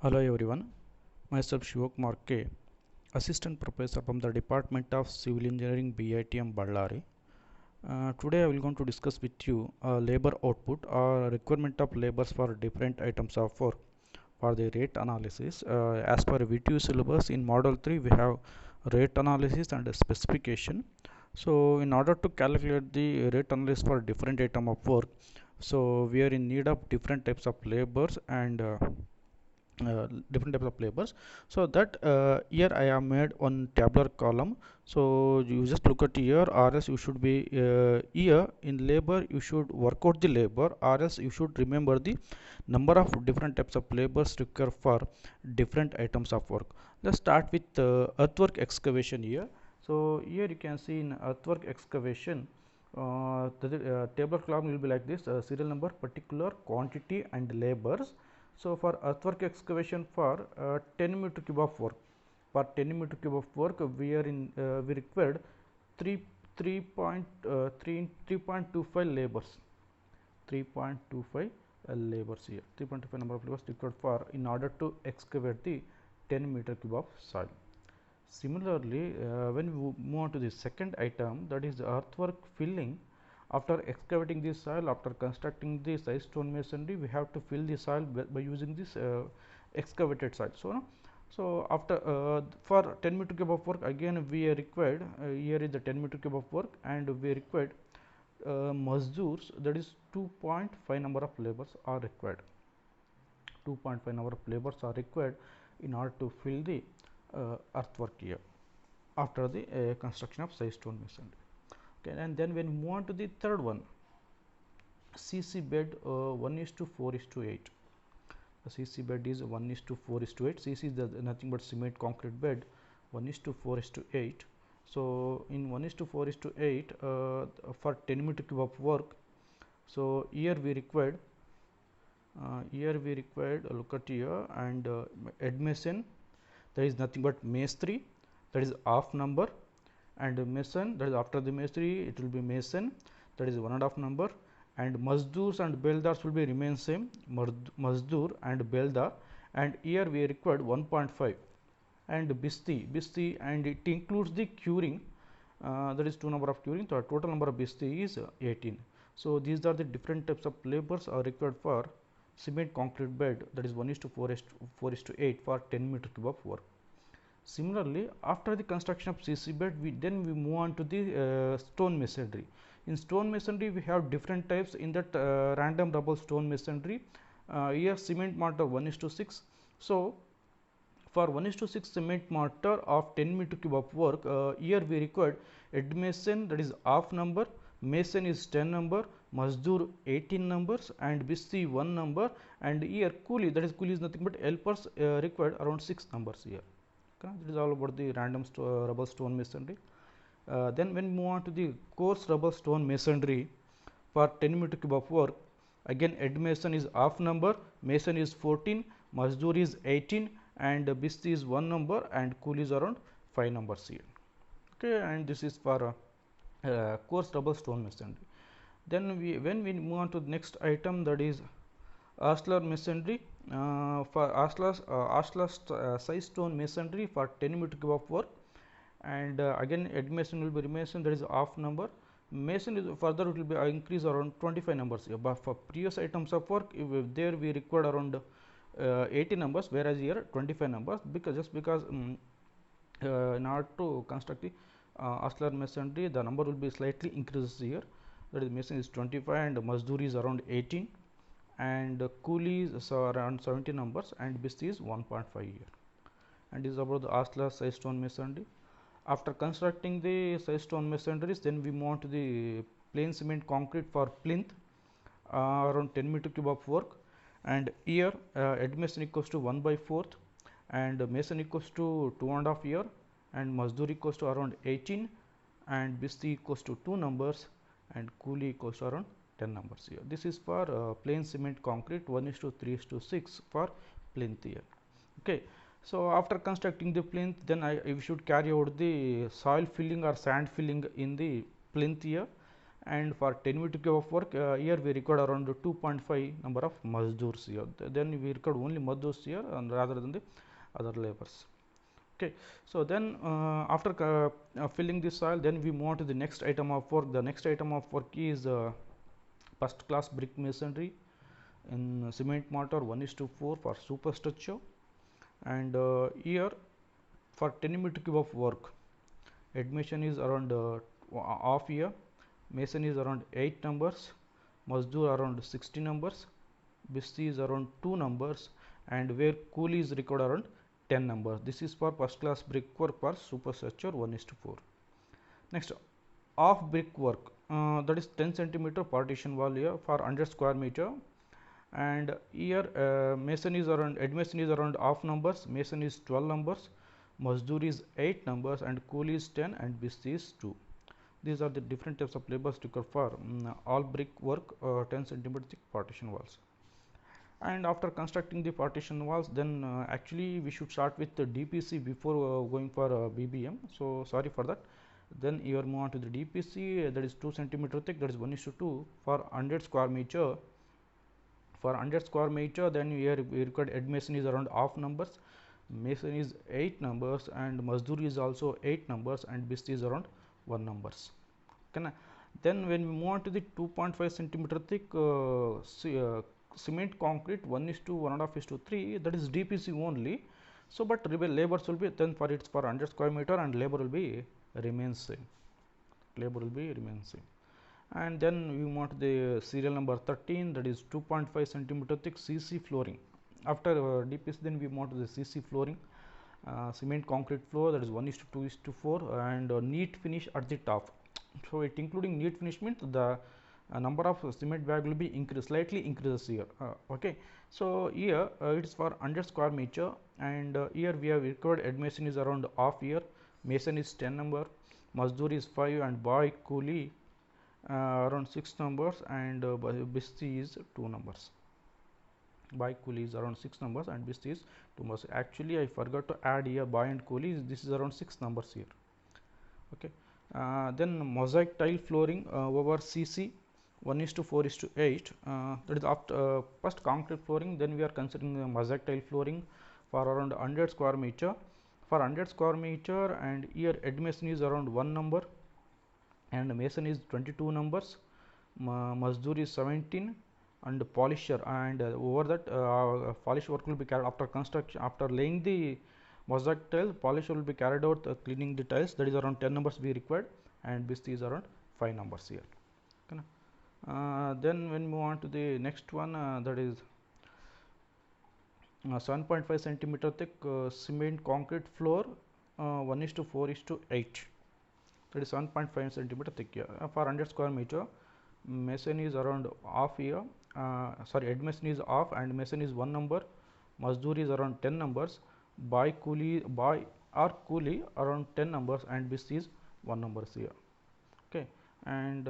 Hello everyone, myself Shivakumar K, Assistant Professor from the Department of Civil Engineering BITM Ballari. Today I will going to discuss with you labor output or requirement of labors for different items of work for the rate analysis. As per VTU syllabus in Model 3 we have rate analysis and specification. So in order to calculate the rate analysis for different item of work, so we are in need of different types of labors and different types of labors. So that here I have made one tabular column. So you just look at here, or else you should be here in labor you should work out the labor, or else you should remember the number of different types of labors required for different items of work. Let's start with earthwork excavation here. So here you can see in earthwork excavation the tabular column will be like this: serial number, particular, quantity and labors. So for earthwork excavation for 10 meter cube of work, for 10 meter cube of work we are in we required 3 3.25 labors, 3.25 labors here, 3.25 number of labors required for in order to excavate the 10 meter cube of soil. Similarly, when we move on to the second item, that is earthwork filling. After excavating the soil, after constructing the size stone masonry, we have to fill the soil by using this excavated soil. So after for 10 meter cube of work, again we are required, here is the 10 meter cube of work, and we required mazdoors, that is 2.5 number of labors are required. 2.5 number of labors are required in order to fill the earthwork here after the construction of size stone masonry. Okay, and then when we move on to the third one, CC bed 1:4:8. The CC bed is 1:4:8. CC is nothing but cement concrete bed, 1:4:8. So in 1:4:8 for 10 meter cube of work, so here we required look at here, and head mason, that is nothing but masonry, that is half number, and mason, that is after the masonry it will be mason, that is 1.5 number, and mazdoors and beldars will be remain same, mazdoor and beldar, and here we required 1.5, and bisti, and it includes the curing, that is 2 number of curing, so total number of bisti is 18. So these are the different types of labors are required for cement concrete bed, that is 1:4:8 for 10 meter cube of work. Similarly, after the construction of CC bed, we move on to the stone masonry. In stone masonry, we have different types. In that random rubble stone masonry, here cement mortar 1:6. So for 1:6 cement mortar of 10 meter cube of work, here we required head mason, that is half number, mason is 10 number, mazdoor 18 numbers, and bisti 1 number, and here coolie, that is coolie is nothing but helpers required around 6 numbers here. It is all about the random rubble stone masonry. Then when we move on to the coarse rubble stone masonry for 10 meter cube of work, again head mason is half number, mason is 14, mazdoor is 18, and bisti is 1 number, and coolie is around 5 numbers here. Okay, and this is for coarse rubble stone masonry. Then when we move on to the next item, that is ashlar masonry. For ashlar size stone masonry for 10 meter cube of work, and again head mason will be remason, that is half number, mason is further it will be increase around 25 numbers here, but for previous items of work there we required around 80 numbers, whereas here 25 numbers, because in order to construct the ashlar masonry, the number will be slightly increases here, that is mason is 25 and mazdoor is around 18, and coolie is around 70 numbers, and bisti is 1.5 here. And this is about the ashlar size stone masonry. After constructing the size stone masonries, then we move on to the plain cement concrete for plinth, around 10 meter cube of work, and here head mason equals to 1/4, and mason equals to 2.5 here, and mazdoor equals to around 18, and bisti equals to 2 numbers, and coolie equals to around 10 numbers here. This is for plain cement concrete 1:3:6 for plinth here. Okay. So after constructing the plinth, then we should carry out the soil filling or sand filling in the plinth here, and for 10 meter cube of work, here we record around 2.5 number of mazdoors here. Then we record only mazdoors here and rather than the other labors. Okay, so then after filling this soil, then we move on to the next item of work. The next item of work is first class brick masonry in cement mortar 1:4 for superstructure, and here for 10 meter cube of work, admission is around half year, mason is around 8 numbers, mazdoor around 60 numbers, BC is around 2 numbers, and where coolie is required around 10 numbers. This is for first class brickwork for superstructure 1:4. Next, off brickwork, that is 10 centimeter partition wall here for 100 square meter, and here mason is around, admission is around half numbers, mason is 12 numbers, mazdoor is 8 numbers, and coolie is 10, and BC is 2. These are the different types of labors required for all brick work 10 centimeter thick partition walls. And after constructing the partition walls, then actually we should start with the DPC before going for BBM. So sorry for that. Then you are move on to the DPC, that is 2 centimeter thick, that is 1:2 for 100 square meter. For 100 square meter, then here we required admission is around half numbers, mason is 8 numbers, and mazdoor is also 8 numbers, and BC is around 1 numbers. Okay. Then when we move on to the 2.5 centimeter thick cement concrete 1:1, 1.5:3, that is DPC only. So but labors will be, then for it's for 100 square meter, and labor will be remains same. Labor will be remains same. And then we move on to the serial number 13, that is 2.5 centimeter thick CC flooring. After DPC, then we move on to the CC flooring, cement concrete floor, that is 1:2:4, and neat finish at the top. So it including neat finish means the number of cement bag will be slightly increases here. Okay, so here it is for 100 square meter, and here we have required admission is around half year, mason is 10 number, mazdoor is 5, and boy coolie around 6 numbers, and BC is 2 numbers. Boy coolie is around 6 numbers, and BC is 2 numbers. Actually I forgot to add here boy and coolie, this is around 6 numbers here. Okay, then mosaic tile flooring over CC 1:4:8, that is after first concrete flooring, then we are considering the mosaic tile flooring for around 100 square meter. For 100 square meter, and here admission is around 1 number, and mason is 22 numbers, mazdoor is 17, and polisher, and over that polish work will be carried after construction, after laying the mosaic tile, polish will be carried out cleaning the tiles, that is around 10 numbers we required, and BC is around 5 numbers here. Okay. Then when we move on to the next one, that is 7.5 centimeter thick cement concrete floor 1:4:8, that is 7.5 centimeter thick here. For 100 square meter, mason is around half here, sorry, admission is half, and mason is 1 number, mazdoor is around 10 numbers, boy or coolie around 10 numbers, and BC is 1 numbers here. Okay, and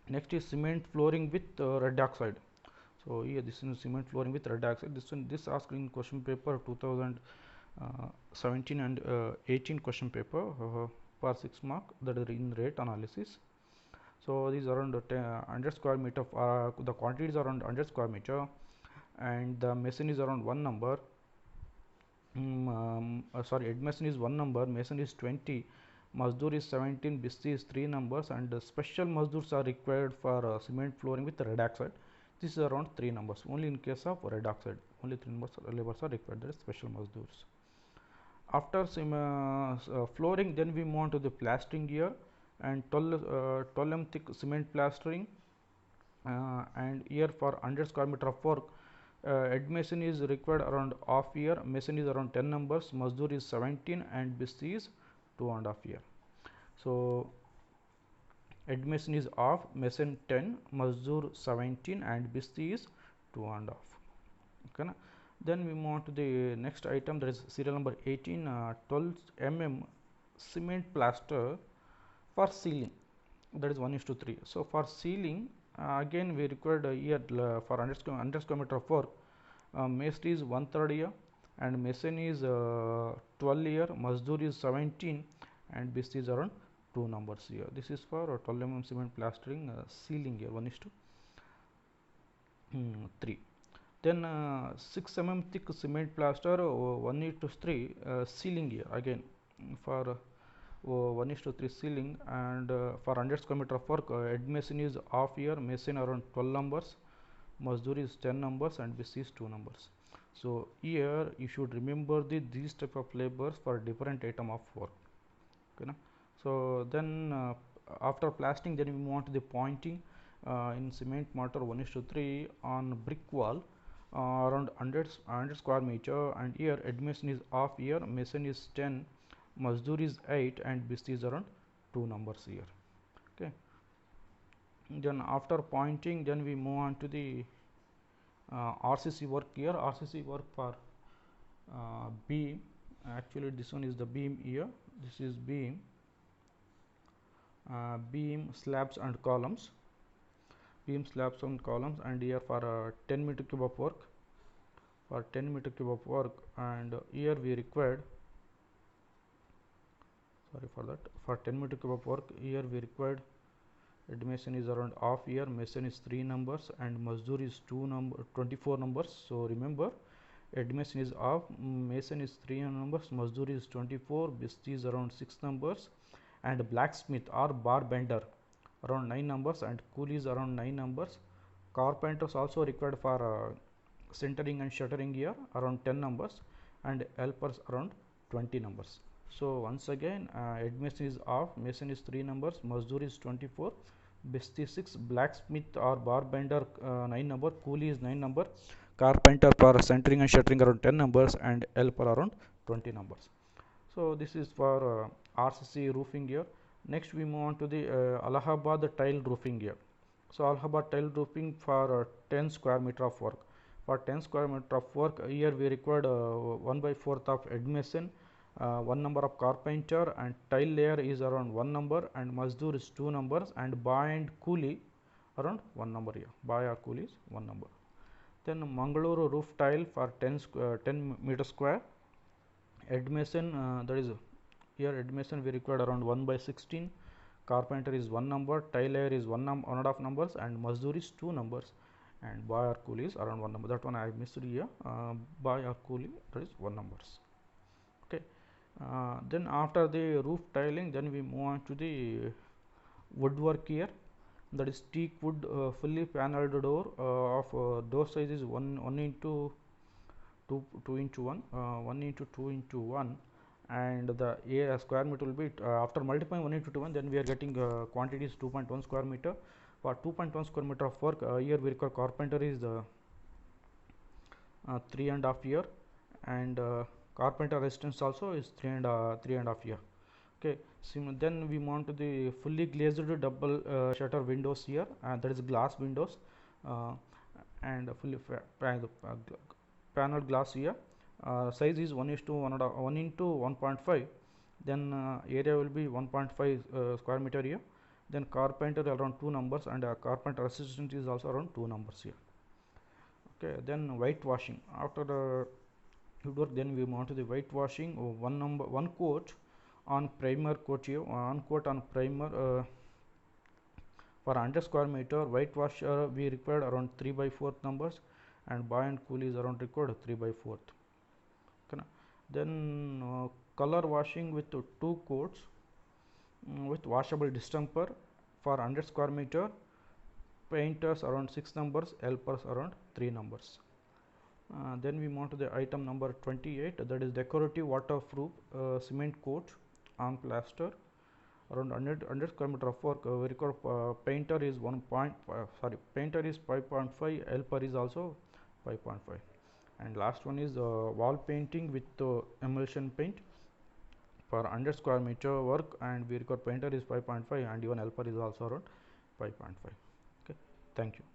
next is cement flooring with red oxide. So here this is cement flooring with red oxide. This asked in question paper 2017 and 18 question paper for 6 mark, that is in rate analysis. So these are around 100 square meter. The quantity is around 100 square meter, and the mason is around 1 number. Sorry, admission is 1 number, mason is 20, mazdoor is 17, BC is 3 numbers, and special mazdoors are required for cement flooring with red oxide. This is around 3 numbers. Only in case of red oxide, only 3 numbers labors are required, that is special mazdoors. After flooring, then we move on to the plastering here, and 12 mm thick cement plastering, and here for 100 square meter of work, admission is required around half year, mason is around 10 numbers, mazdoor is 17, and BC is 2.5 year. So admission is half, mason 10, mazdoor 17, and BC is 2.5. Okay. Then we move on to the next item, that is serial number 18, 12 mm cement plaster for ceiling, that is 1:3. So for ceiling, again we required here for 100 square meter of work, masonry is 1/3 year, and mason is 12 year, mazdoor is 17, and BC is around 2 numbers here. This is for 12 cement plastering ceiling here, 1 is to 3. Then 6 thick cement plaster 1 is to 3 ceiling here again for 1 is to 3 ceiling, and for 100 square meter of work head mason is half year, mason around 12 numbers, Mazdoor is 10 numbers, and BC is 2 numbers. So here you should remember these type of labors for different item of work. Okay, na? So then after plastering, then we move on to the pointing in cement mortar 1 is to 3 on brick wall around 100 square meter, and here head mason is half year, mason is 10, Mazdoor is 8, and BC is around 2 numbers here. Okay. Then after pointing, then we move on to the RCC work here. RCC work for beam. Actually, this one is the beam here. This is beam, beam slabs and columns. Beam slabs and columns, and here for 10 meter cube of work. For 10 meter cube of work, and here we required. Sorry for that. For 10 meter cube of work, here we required head mason is around half year, mason is 3 numbers, and Mazdoor is 24 numbers. So remember, head mason is half, mason is 3 numbers, Mazdoor is 24, BC is around 6 numbers, and blacksmith or bar bender around 9 numbers, and coolies around 9 numbers. Carpenters also required for centering and shuttering here around 10 numbers, and helpers around 20 numbers. So once again, head mason is half, mason is 3 numbers, Mazdoor is 24, BC 6, blacksmith or bar bender 9 number, coolie is 9 number, carpenter for centering and shuttering around 10 numbers, and helper around 20 numbers. So this is for RCC roofing here. Next we move on to the Allahabad tile roofing here. So Allahabad tile roofing for 10 square meter of work. For 10 square meter of work, here we required 1/4 of head mason, 1 number of carpenter, and tile layer is around 1 number, and Mazdoor is 2 numbers, and boy and coolie around 1 number here. Boy or coolie is 1 number. Then Mangalore roof tile for 10 meter square. Head mason, that is here head mason we required around 1/16. Carpenter is 1 number, tile layer is 1.5 numbers, and Mazdoor is 2 numbers, and boy or coolie is around 1 number. That one I missed here. Boy or coolie, that is 1 numbers. Okay. Then after the roof tiling, then we move on to the woodwork here. That is teak wood fully paneled door of door size is 1 into 2 into 1, 1 into 2 into 1, and the square meter will be after multiplying 1 into 1, then we are getting quantity is 2.1 square meter. For 2.1 square meter of work, here we require carpenter is 3.5 year, and carpenter resistance also is 3.5 year. Okay. Then we move on to the fully glazed double shutter windows here, and that is glass windows, and fully paneled glass here. Size is 1 into 1.5. Then area will be 1.5 square meter here. Then carpenter around 2 numbers, and carpenter resistance is also around 2 numbers here. Okay. Then whitewashing. After the woodwork, then we move on to the whitewashing. 1 coat on primer coat here. 1 coat on primer for 100 square meter. Whitewash we required around 3/4 numbers, and boy and coolie is around required 3/4. Okay. Then color washing with 2 coats with washable distemper for 100 square meter. Painters around 6 numbers, helpers around 3 numbers. Then we move to the item number 28, that is decorative waterproof cement coat on plaster around 100 square meter of work. We record painter is painter is 5.5, helper is also 5.5, and last one is wall painting with emulsion paint for 100 square meter work, and we record painter is 5.5, and even helper is also around 5.5. Okay, thank you.